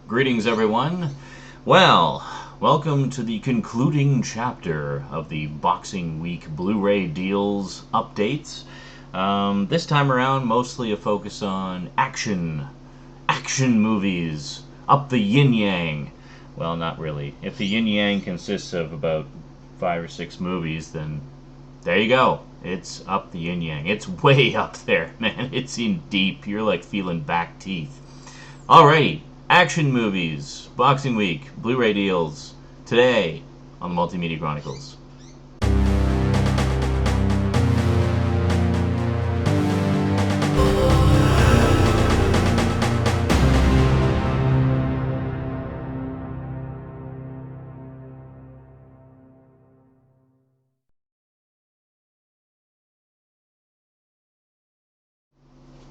Greetings, everyone. Well, welcome to the concluding chapter of the Boxing Week Blu-ray deals updates. This time around, mostly a focus on action movies, up the yin-yang. Well, not really. If the yin-yang consists of about 5 or 6 movies, then there you go. It's up the yin-yang. It's way up there, man. It's in deep. You're like feeling back teeth. Alrighty, action movies, Boxing Week, Blu-ray deals, today on the Multimedia Chronicles.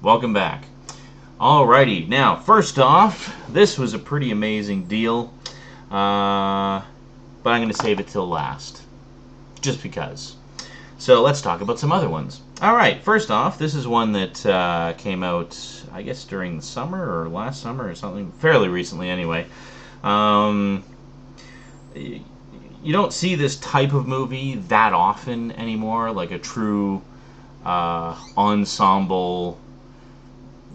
Welcome back. Alrighty, now first off, this was a pretty amazing deal, but I'm going to save it till last, just because. So let's talk about some other ones. Alright, first off, this is one that came out, I guess, during the summer or last summer or something, fairly recently anyway. You don't see this type of movie that often anymore, like a true ensemble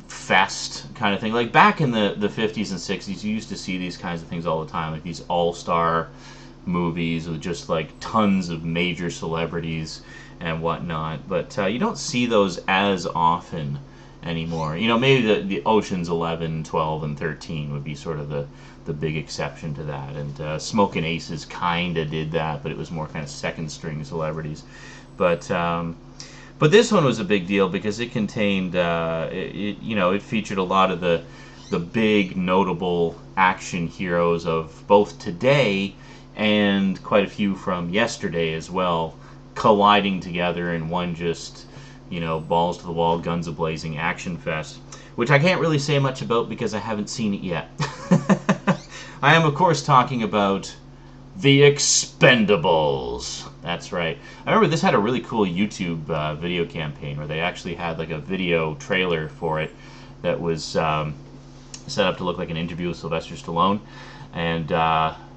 fest kind of thing. Like back in the 50s and 60s, you used to see these kinds of things all the time, like these all-star movies with just like tons of major celebrities and whatnot, but you don't see those as often anymore. You know, maybe the Ocean's 11, 12, and 13 would be sort of the big exception to that, and Smokin' Aces kind of did that, but it was more kind of second string celebrities. But this one was a big deal because it contained, it featured a lot of the big notable action heroes of both today and quite a few from yesterday as well, colliding together in one just, balls to the wall, guns a-blazing action fest, which I can't really say much about because I haven't seen it yet. I am, of course, talking about The Expendables. That's right. I remember this had a really cool YouTube video campaign where they actually had like a video trailer for it that was set up to look like an interview with Sylvester Stallone, and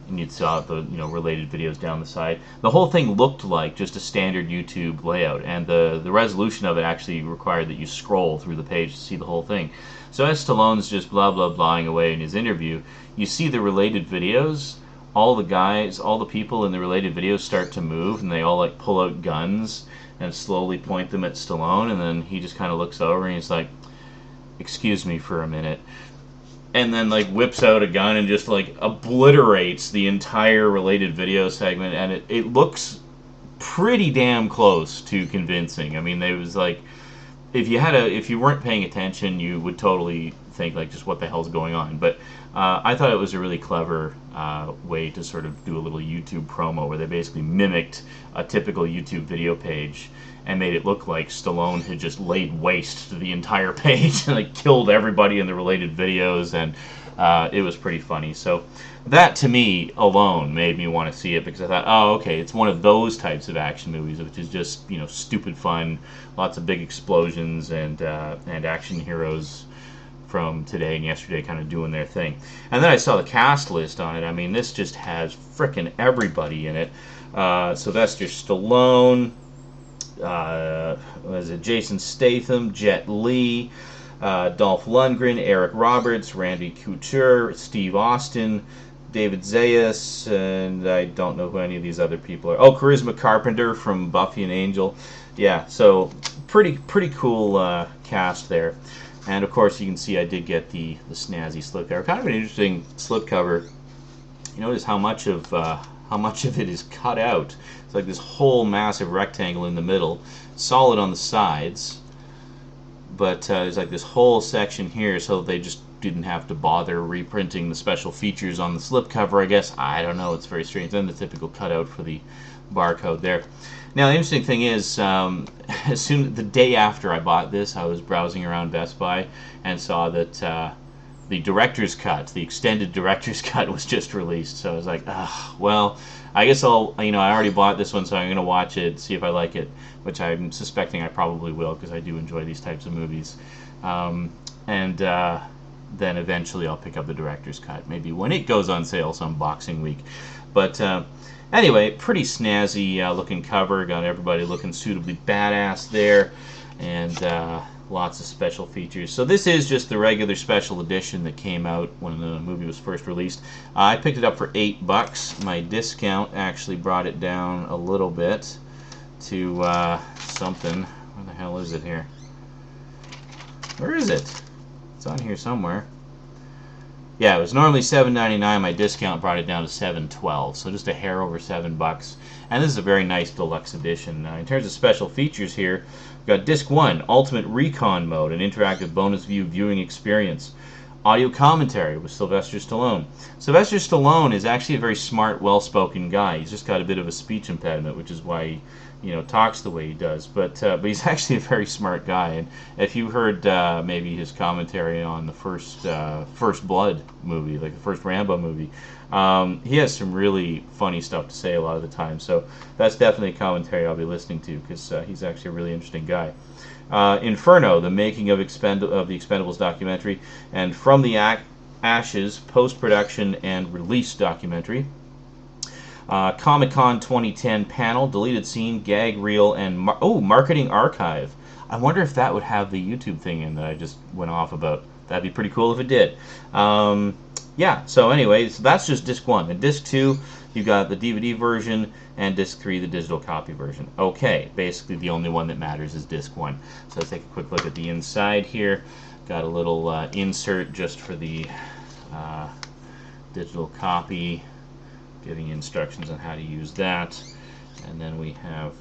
you saw the related videos down the side. The whole thing looked like just a standard YouTube layout, and the resolution of it actually required that you scroll through the page to see the whole thing. So as Stallone's just blah blah blahing away in his interview, you see the related videos. All the people in the related videos start to move, and they all like pull out guns and slowly point them at Stallone, and then he just kind of looks over and he's like, "Excuse me for a minute," and then like whips out a gun and just like obliterates the entire related video segment, and it looks pretty damn close to convincing. I mean, it was like if you weren't paying attention, you would totally think like, just what the hell's going on. But I thought it was a really clever way to sort of do a little YouTube promo where they basically mimicked a typical YouTube video page and made it look like Stallone had just laid waste to the entire page and like killed everybody in the related videos, and it was pretty funny. So that to me alone made me want to see it, because I thought, oh, okay, it's one of those types of action movies, which is just stupid fun, lots of big explosions and action heroes from today and yesterday kind of doing their thing. And then I saw the cast list on it. I mean, this just has frickin' everybody in it. Sylvester Stallone, Jason Statham, Jet Li, Dolph Lundgren, Eric Roberts, Randy Couture, Steve Austin, David Zayas, and I don't know who any of these other people are. Oh, Charisma Carpenter from Buffy and Angel. Yeah, so pretty cool cast there. And of course, you can see I did get the snazzy slipcover. Kind of an interesting slipcover. You notice how much of it is cut out. It's like this whole massive rectangle in the middle, solid on the sides, but there's like this whole section here, so they just didn't have to bother reprinting the special features on the slipcover, I guess. I don't know. It's very strange. Then the typical cutout for the barcode there. Now, the interesting thing is, the day after I bought this, I was browsing around Best Buy and saw that the director's cut, the extended director's cut, was just released. So I was like, well, I guess I already bought this one, so I'm going to watch it, see if I like it, which I'm suspecting I probably will, because I do enjoy these types of movies. then eventually I'll pick up the director's cut, maybe when it goes on sale some Boxing Week. But anyway, pretty snazzy looking cover. Got everybody looking suitably badass there, and lots of special features. So this is just the regular special edition that came out when the movie was first released. I picked it up for $8. My discount actually brought it down a little bit to something. Where the hell is it here? Where is it? It's on here somewhere. Yeah, it was normally $7.99. My discount brought it down to $7.12, so just a hair over $7. And this is a very nice deluxe edition. In terms of special features here, we've got Disc 1, Ultimate Recon Mode, an interactive bonus view viewing experience. Audio commentary with Sylvester Stallone. Sylvester Stallone is actually a very smart, well-spoken guy. He's just got a bit of a speech impediment, which is why he talks the way he does. But he's actually a very smart guy. And if you heard maybe his commentary on the First Blood movie, like the first Rambo movie, he has some really funny stuff to say a lot of the time. So that's definitely a commentary I'll be listening to, because he's actually a really interesting guy. Inferno, the making of the Expendables documentary, and From the Ashes, post-production and release documentary. Comic-Con 2010 panel, deleted scene, gag reel, and marketing archive. I wonder if that would have the YouTube thing in that I just went off about. That'd be pretty cool if it did. Yeah, so anyway, so that's just Disc 1. And Disc 2, you got the DVD version, and Disc 3, the digital copy version. Okay, basically the only one that matters is Disc 1. So let's take a quick look at the inside here. Got a little insert just for the digital copy, giving instructions on how to use that. And then we have,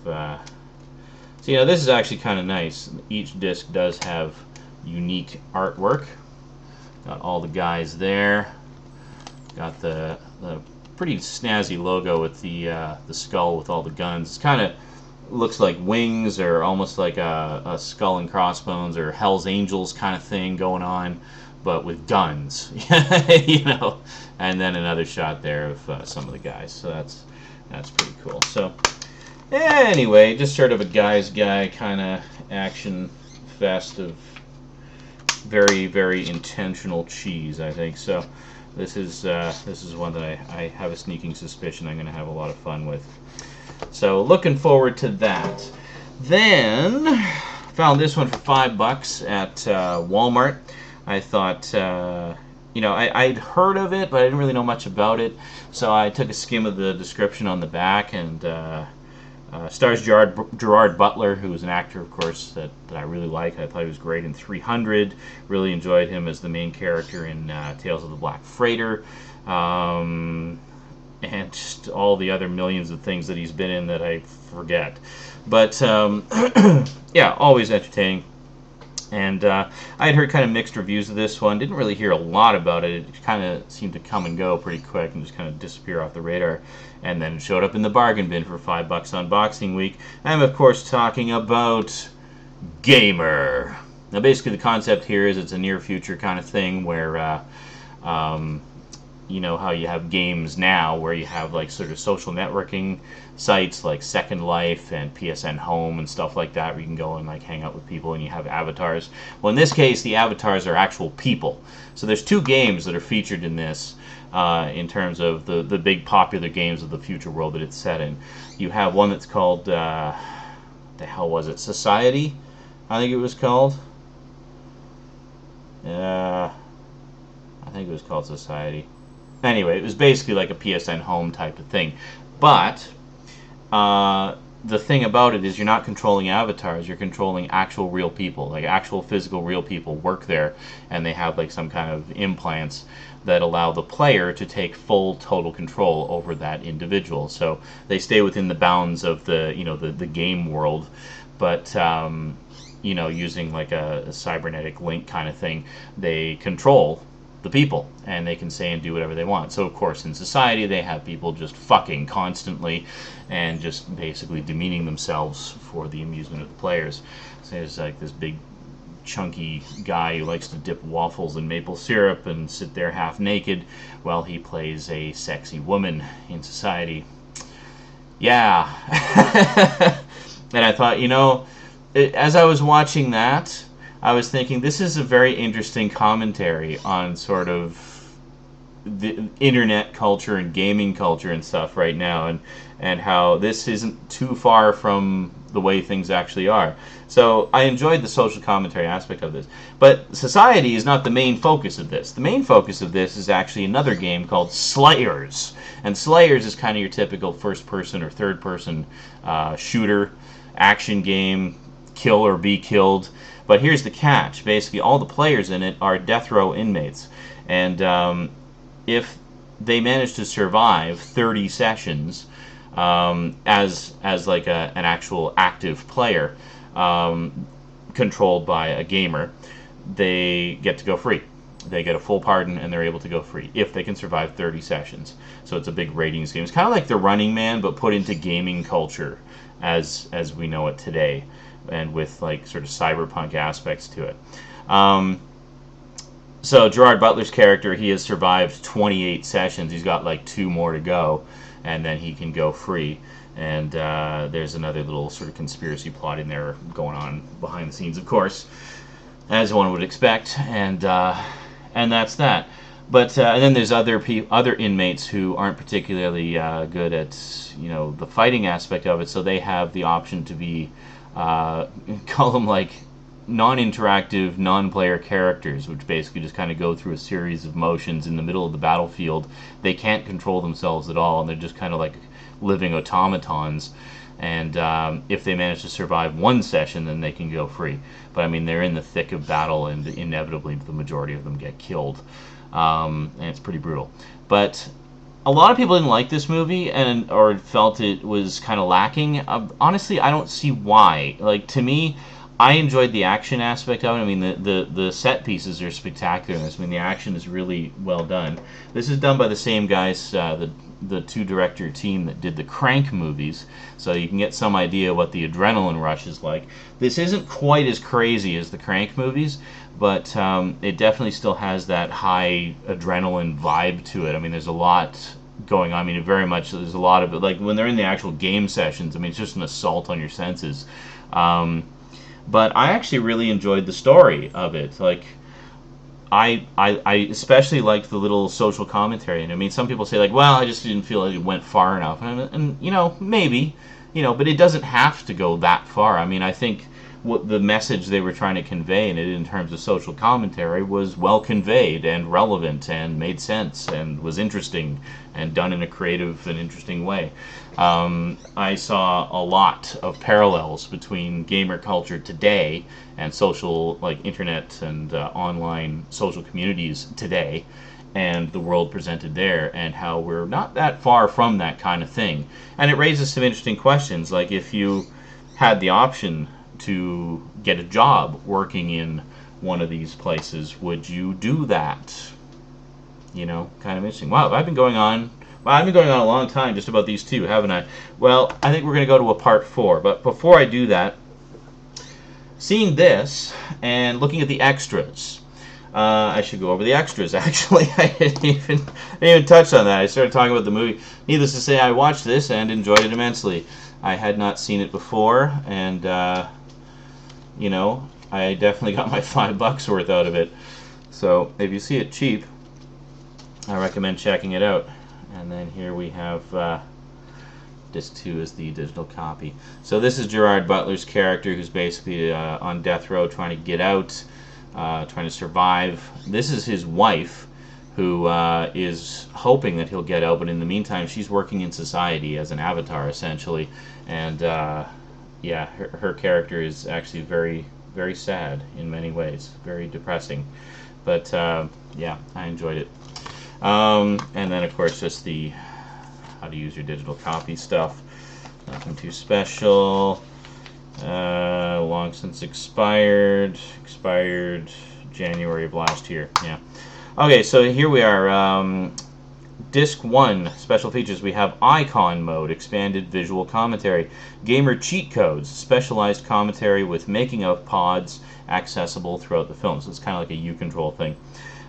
so this is actually kind of nice. Each disc does have unique artwork. Got all the guys there. Got the pretty snazzy logo with the skull with all the guns. It kind of looks like wings, or almost like a skull and crossbones or Hell's Angels kind of thing going on, but with guns. And then another shot there of some of the guys. So that's pretty cool. So anyway, just sort of a guy's guy kind of action fest of very, very intentional cheese, I think. So this is one that I have a sneaking suspicion I'm going to have a lot of fun with. So looking forward to that. Then found this one for $5 at Walmart. I thought, I'd heard of it, but I didn't really know much about it. So I took a skim of the description on the back, and stars Gerard Butler, who is an actor, of course, that I really like. I thought he was great in 300. Really enjoyed him as the main character in Tales of the Black Freighter. And just all the other millions of things that he's been in that I forget. But, yeah, always entertaining. And I had heard kind of mixed reviews of this one. Didn't really hear a lot about it. It kind of seemed to come and go pretty quick and just kind of disappear off the radar. And then showed up in the bargain bin for $5 on Boxing Week. I'm, of course, talking about Gamer. Now, basically, the concept here is it's a near future kind of thing where, you know how you have games now where you have like sort of social networking sites like Second Life and PSN Home and stuff like that, where you can go and like hang out with people and you have avatars. Well, in this case, the avatars are actual people. So there's two games that are featured in this in terms of the big popular games of the future world that it's set in. You have one that's called, the hell was it? Society, I think it was called. I think it was called Society. Anyway, it was basically like a PSN Home type of thing. But the thing about it is you're not controlling avatars, you're controlling actual real people. Like actual physical real people work there, and they have like some kind of implants that allow the player to take full total control over that individual. So they stay within the bounds of the the game world, but using like a cybernetic link kind of thing, they control the people, and they can say and do whatever they want. So of course in Society they have people just fucking constantly and just basically demeaning themselves for the amusement of the players. So there's like this big chunky guy who likes to dip waffles in maple syrup and sit there half naked while he plays a sexy woman in Society. Yeah. And I thought, as I was watching that, I was thinking this is a very interesting commentary on sort of the internet culture and gaming culture and stuff right now, and how this isn't too far from the way things actually are. So I enjoyed the social commentary aspect of this. But society is not the main focus of this. The main focus of this is actually another game called Slayers. And Slayers is kind of your typical first-person or third-person shooter, action game, kill or be killed. But here's the catch. Basically, all the players in it are death row inmates. And if they manage to survive 30 sessions as like an actual active player controlled by a gamer, they get to go free. They get a full pardon and they're able to go free if they can survive 30 sessions. So it's a big ratings game. It's kind of like The Running Man, but put into gaming culture as we know it today, and with like sort of cyberpunk aspects to it. So Gerard Butler's character, he has survived 28 sessions. He's got like 2 more to go, and then he can go free. And there's another little sort of conspiracy plot in there going on behind the scenes, of course, as one would expect. And that's that. But and then there's other inmates who aren't particularly good at the fighting aspect of it, so they have the option to be call them like non-interactive, non-player characters, which basically just kind of go through a series of motions in the middle of the battlefield. They can't control themselves at all, and they're just kind of like living automatons. And if they manage to survive 1 session, then they can go free. But I mean, they're in the thick of battle, and inevitably the majority of them get killed. And it's pretty brutal. But a lot of people didn't like this movie or felt it was kind of lacking. Honestly, I don't see why. Like, to me, I enjoyed the action aspect of it. I mean, the set pieces are spectacular in this. I mean, the action is really well done. This is done by the same guys, the 2-director team that did the Crank movies, so you can get some idea what the adrenaline rush is like. This isn't quite as crazy as the Crank movies, but it definitely still has that high adrenaline vibe to it. I mean, there's a lot going on. I mean, there's a lot of it. Like, when they're in the actual game sessions, I mean, it's just an assault on your senses. But I actually really enjoyed the story of it. Like, I especially liked the little social commentary. And I mean, some people say, like, well, I just didn't feel like it went far enough. And maybe, but it doesn't have to go that far. I mean, I think what the message they were trying to convey in it in terms of social commentary was well conveyed and relevant and made sense and was interesting and done in a creative and interesting way. I saw a lot of parallels between gamer culture today and social, like internet and online social communities today, and the world presented there, and how we're not that far from that kind of thing. And it raises some interesting questions, like if you had the option to get a job working in one of these places, would you do that? Kind of interesting. Wow, I've been going on a long time just about these two, haven't I? Well, I think we're going to go to a part 4. But before I do that, seeing this and looking at the extras, I should go over the extras, actually. I didn't even touch on that. I started talking about the movie. Needless to say, I watched this and enjoyed it immensely. I had not seen it before, and I definitely got my $5 worth out of it. So if you see it cheap, I recommend checking it out. And then here we have disc 2 is the digital copy. So this is Gerard Butler's character, who's basically on death row trying to get out, trying to survive. This is his wife, who is hoping that he'll get out, but in the meantime she's working in society as an avatar, essentially. And yeah, her character is actually very, very sad in many ways, very depressing. But yeah, I enjoyed it. And then of course just the how to use your digital copy stuff. Nothing too special. Long since expired January of last year. Yeah. Okay, so here we are. Disc 1, special features. We have Icon Mode, expanded visual commentary. Gamer cheat codes, specialized commentary with making of pods accessible throughout the film. So it's kind of like a U-Control thing.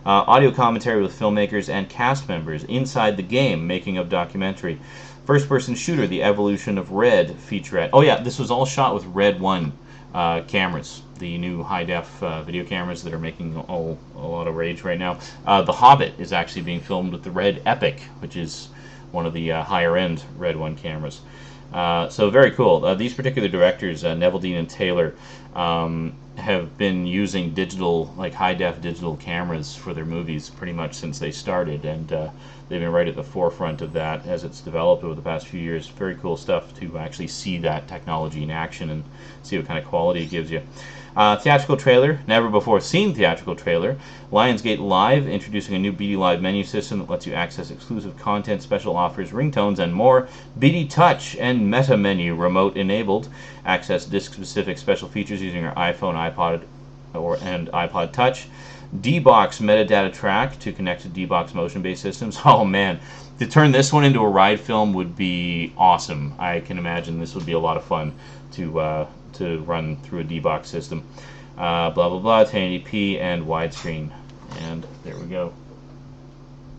Audio commentary with filmmakers and cast members inside the game, making of documentary. First-person shooter, the evolution of Red featurette. Oh yeah, this was all shot with Red 1 cameras. the new high-def video cameras that are making a lot of rage right now. The Hobbit is actually being filmed with the Red Epic, which is one of the higher-end Red 1 cameras. So very cool. These particular directors, Neville Dean and Taylor, have been using digital, like high-def digital cameras for their movies pretty much since they started, and they've been right at the forefront of that as it's developed over the past few years. Very cool stuff to actually see that technology in action and see what kind of quality it gives you. Theatrical trailer, never before seen theatrical trailer. Lionsgate Live, introducing a new BD Live menu system that lets you access exclusive content, special offers, ringtones, and more. BD Touch and Meta Menu remote enabled. Access disc-specific special features using your iPhone, iPod, and iPod Touch. D-Box metadata track to connect to D-Box motion-based systems. Oh man, to turn this one into a ride film would be awesome. I can imagine this would be a lot of fun to run through a D-Box system. Blah blah blah, 1080p and widescreen. And there we go.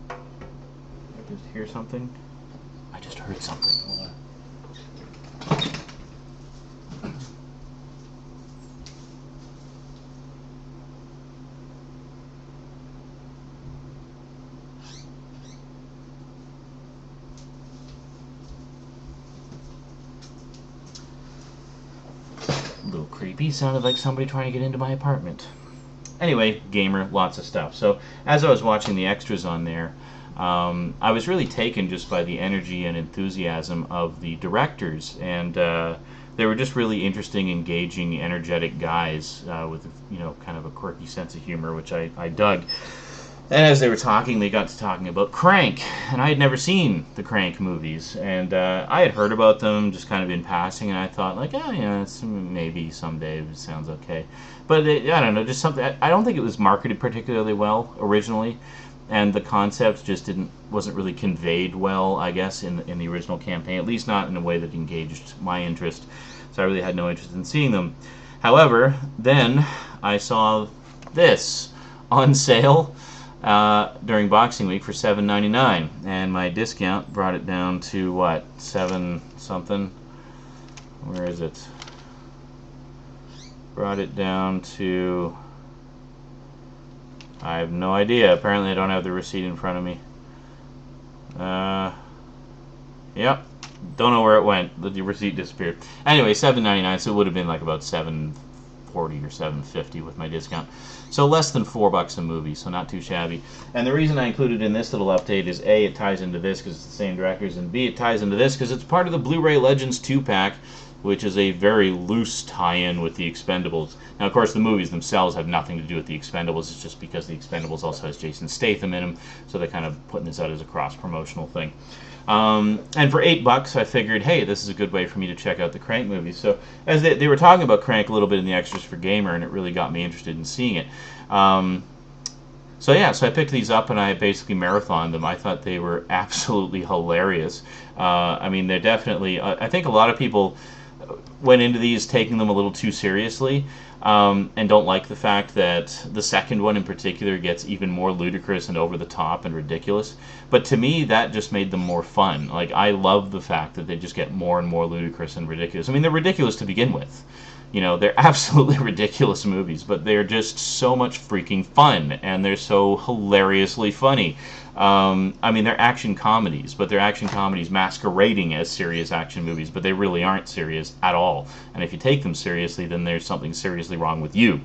Did I just hear something? I just heard something. Hold on. A little creepy. Sounded like somebody trying to get into my apartment. Anyway, gamer, lots of stuff. So as I was watching the extras on there, I was really taken just by the energy and enthusiasm of the directors, and they were just really interesting, engaging, energetic guys with kind of a quirky sense of humor, which I dug. And as they were talking, they got to talking about Crank, and I had never seen the Crank movies, and I had heard about them just kind of in passing, and I thought, like, it's maybe someday it sounds okay. But I don't know, just something. I don't think it was marketed particularly well originally, and the concept just wasn't really conveyed well, I guess, in the original campaign, at least not in a way that engaged my interest. So I really had no interest in seeing them. However, then I saw this on sale during Boxing Week for $7.99, and my discount brought it down to what, 7 something? Where is it? Brought it down to, I have no idea. Apparently I don't have the receipt in front of me. Yep, don't know where it went. The receipt disappeared. Anyway, $7.99, so it would have been like about $7.40 or $7.50 with my discount. So less than $4 a movie, so not too shabby. And the reason I included in this little update is A, it ties into this because it's the same directors, and B, it ties into this because it's part of the Blu-ray Legends 2-pack, which is a very loose tie-in with the Expendables. Now, of course, the movies themselves have nothing to do with the Expendables. It's just because the Expendables also has Jason Statham in them, so they're kind of putting this out as a cross-promotional thing. And for $8, I figured, hey, this is a good way for me to check out the Crank movies. So as they were talking about Crank a little bit in the extras for Gamer, and it really got me interested in seeing it. So I picked these up and I basically marathoned them. I thought they were absolutely hilarious. I mean, they're definitely, I think a lot of people went into these taking them a little too seriously, and don't like the fact that the second one in particular gets even more ludicrous and over the top and ridiculous. But to me, that just made them more fun. Like, I love the fact that they just get more and more ludicrous and ridiculous. I mean, they're ridiculous to begin with. They're absolutely ridiculous movies, but they're just so much freaking fun, and they're so hilariously funny. I mean, they're action comedies, but they're action comedies masquerading as serious action movies, but they really aren't serious at all. And if you take them seriously, then there's something seriously wrong with you.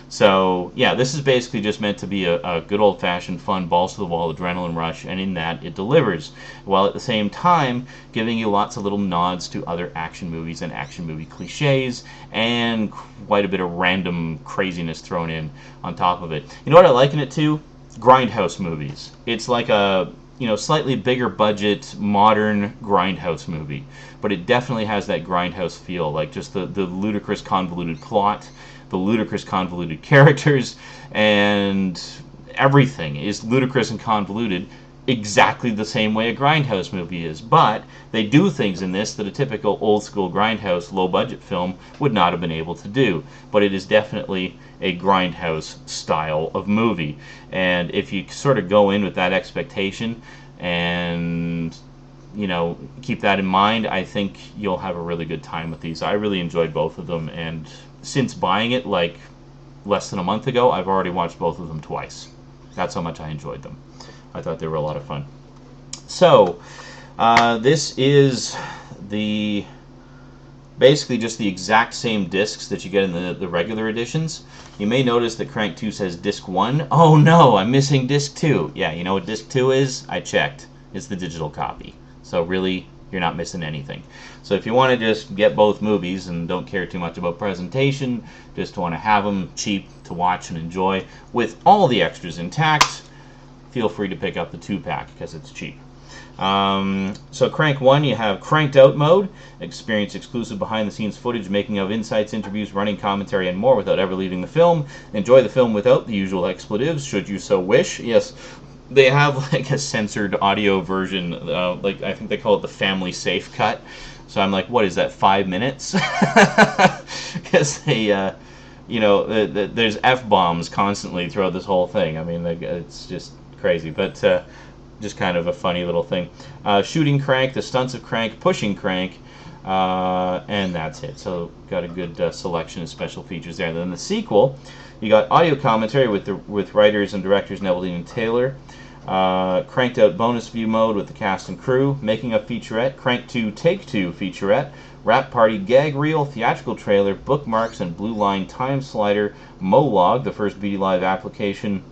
So, yeah, this is basically just meant to be a good old-fashioned, fun, balls-to-the-wall adrenaline rush, and in that, it delivers, while at the same time giving you lots of little nods to other action movies and action movie cliches, and quite a bit of random craziness thrown in on top of it. You know what I liken it to? Grindhouse movies. It's like a slightly bigger budget, modern Grindhouse movie, but it definitely has that Grindhouse feel, like just the ludicrous, convoluted plot, the ludicrous, convoluted characters, and everything is ludicrous and convoluted exactly the same way a Grindhouse movie is. But they do things in this that a typical old-school Grindhouse, low-budget film would not have been able to do. But it is definitely a Grindhouse style of movie. And if you sort of go in with that expectation and keep that in mind, I think you'll have a really good time with these. I really enjoyed both of them, and since buying it like less than a month ago, I've already watched both of them twice. That's how much I enjoyed them. I thought they were a lot of fun. So, this is the basically just the exact same discs that you get in the regular editions. You may notice that Crank 2 says disc 1. Oh no, I'm missing disc 2. Yeah, you know what disc 2 is? I checked. It's the digital copy. So really, you're not missing anything. So if you want to just get both movies and don't care too much about presentation, just want to have them cheap to watch and enjoy with all the extras intact, feel free to pick up the 2-pack because it's cheap. So Crank 1, you have Cranked Out mode. Experience exclusive behind-the-scenes footage, making of insights, interviews, running commentary, and more without ever leaving the film. Enjoy the film without the usual expletives, should you so wish. Yes, they have like a censored audio version, like I think they call it the family safe cut. So I'm like, what is that, 5 minutes? Because they, you know, there's F-bombs constantly throughout this whole thing. I mean, it's just crazy, but just kind of a funny little thing. Shooting Crank, the stunts of Crank, pushing Crank, and that's it. So got a good selection of special features there. And then the sequel, you got audio commentary with writers and directors Neville Dean and Taylor. Cranked Out bonus view mode with the cast and crew, making a featurette, Crank 2 Take 2 featurette, Rap Party gag reel, theatrical trailer, bookmarks, and Blue Line time slider, Molog, the first BD Live application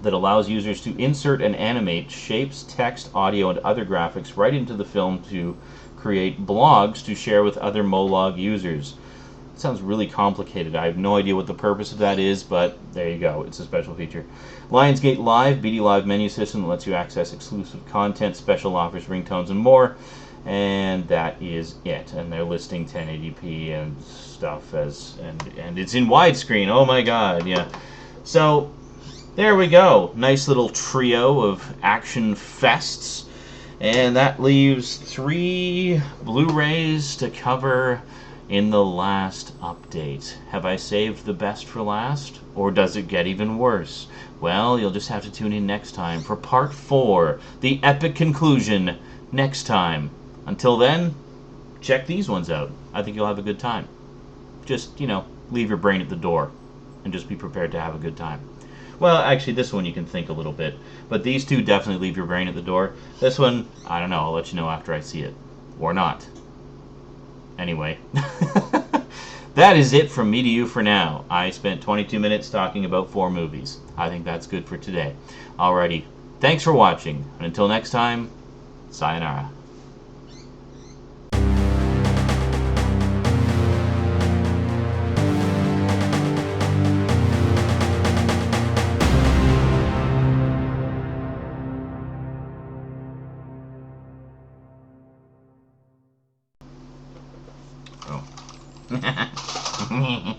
that allows users to insert and animate shapes, text, audio, and other graphics right into the film to create blogs to share with other Molog users. It sounds really complicated. I have no idea what the purpose of that is, but there you go. It's a special feature. Lionsgate Live, BD Live menu system that lets you access exclusive content, special offers, ringtones, and more. And that is it. And they're listing 1080p and stuff and it's in widescreen. Oh my god, yeah. So there we go. Nice little trio of action fests. And that leaves 3 Blu-rays to cover in the last update. Have I saved the best for last? Or does it get even worse? Well, you'll just have to tune in next time for part 4, the epic conclusion, next time. Until then, check these ones out. I think you'll have a good time. Just, you know, leave your brain at the door and just be prepared to have a good time. Well, actually, this one you can think a little bit, but these two definitely leave your brain at the door. This one, I don't know, I'll let you know after I see it. Or not. Anyway, that is it from me to you for now. I spent 22 minutes talking about 4 movies. I think that's good for today. Alrighty, thanks for watching, and until next time, sayonara. Oh.